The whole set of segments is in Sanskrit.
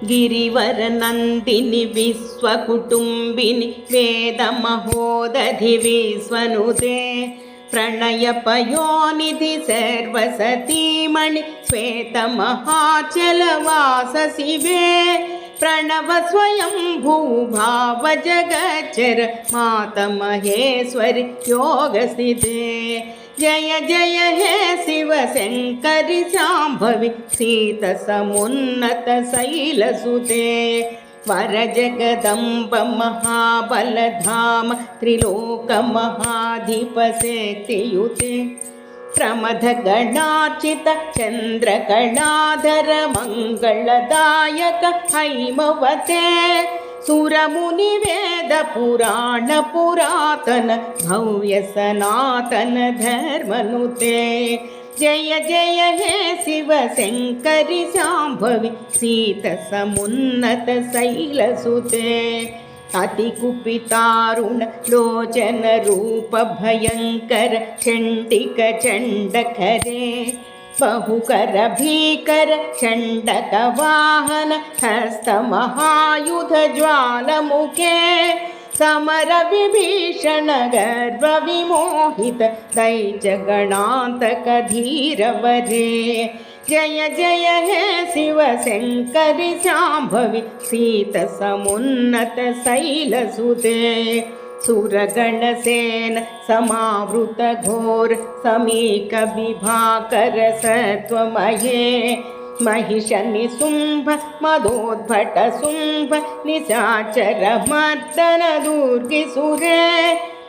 गिरिवर नन्दिनि विश्वकुटुम्बिनि वेदमहोदधि विश्वनुते प्रणयपयोनिधि सर्वसतीमणि श्वेतमहाचलवासशिवे प्रणव स्वयं भूभाव जगच्चर मातमहेश्वरि योगस्थिते जय जय हे शिव शङ्करि शाम्भवि शीतसमुन्नत शैलसुते वर जगदम्ब महाबलधाम त्रिलोकमहाधिपशक्तियुते प्रमथगणार्चित चन्द्रकलाधर मङ्गलदायक हैमवते सुरमुनिवेद पुराण पुरातन भव्य सनातन धर्मनुते जय जय हे शिव शङ्करि शाम्भवि शीतसमुन्नत शैलसुते अतिकुपितारुण लोचन रूप भयंकर चंडिक चंडकरे बहुकर भीकर चंडक वाहन हस्त महायुध ज्वालमुखे समर विभीषण गर्भ विमोहित दैत्य गणान्तक धीरवरे जय जय हे शिव शङ्करि शाम्भवि शीतसमुन्नत शैलसुते सुरगणसेन समावृत घोर समीक विभाकर सत्वमये महिष निशुम्भ मदोद्भट शुम्भ निशाचर मर्दन दुर्गिसुरे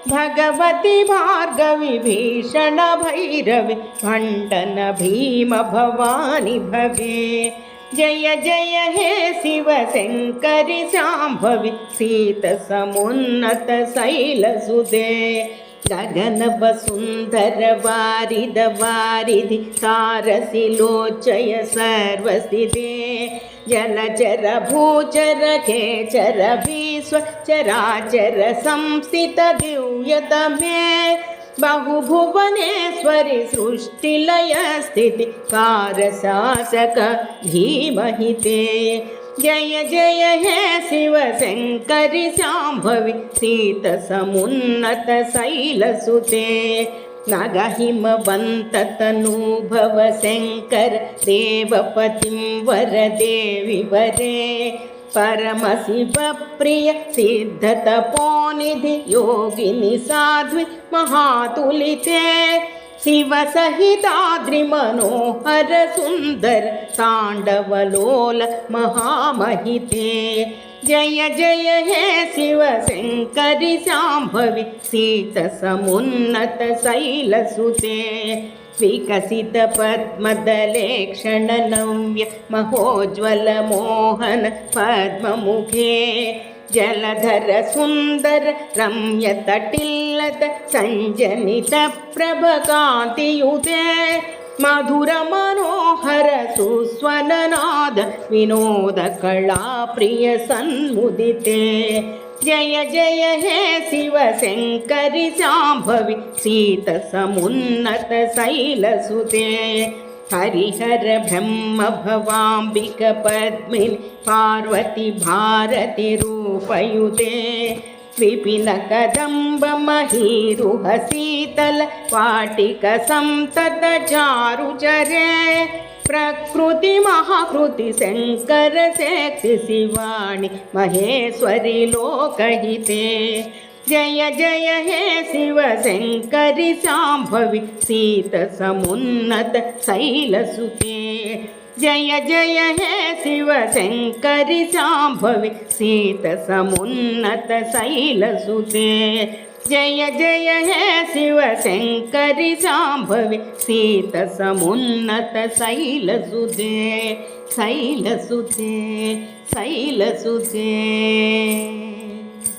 भगवती भार्गवी भीषण भैरवी भण्डन भीम भवानी भवे जय जय हे शिव शङ्करि शाम्भवि शीतसमुन्नत शैलसुते गगन वसुन्धर वारिद वारिधि तारसि लोचय सर्वस्थिते जलचर भूचर खेचर विश्व चराचर संस्थित दिव्यतमे बहुभुवनेश्वरि सृष्टिलय स्थिति कारशासक धीमहि जय जय हे शिव शङ्करि शाम्भवि शीतसमुन्नत शैलसुते नगहिमवन्ततनूभव शङ्कर देवपतिं वरदेवि वरे परमशिवप्रिय सिद्धतपोनिधि योगिनि साध्वी महातुलिते शिवसहिताद्रि मनोहर सुन्दर ताण्डवलोल महामहिते जय जय हे शिव शङ्करि शाम्भवि शीतसमुन्नत शैलसुते विकसित पद्मदलेक्षण नव्य महोज्ज्वल मोहन पद्ममुखे जलधर सुन्दर रम्य तटिल्लत सञ्जनित प्रभकान्तियुते मधुर मनोहर सुस्वननाद विनोद कला प्रिय सन्मुदिते जय जय हे शिव शङ्करि शाम्भवि शीतसमुन्नत शैलसुते हरिहर ब्रह्म भवाम्बिक पद्मिनि पार्वती भारती रूपयुते विपिन कदम्ब महीरुह शीतल वाटिक संतत चारुचरे प्रकृति महाकृति शङ्कर शक्ति शिवाणि महेश्वरि लोकहिते जय जय हे शिव शङ्करि शाम्भवि शीतसमुन्नत शैलसुते जय जय हे शिव शङ्करि शाम्भवि शीतसमुन्नत शैलसुते जय जय हे शिव शङ्करि शाम्भवि शीतसमुन्नत शैलसुते शैलसुते शैलसुते।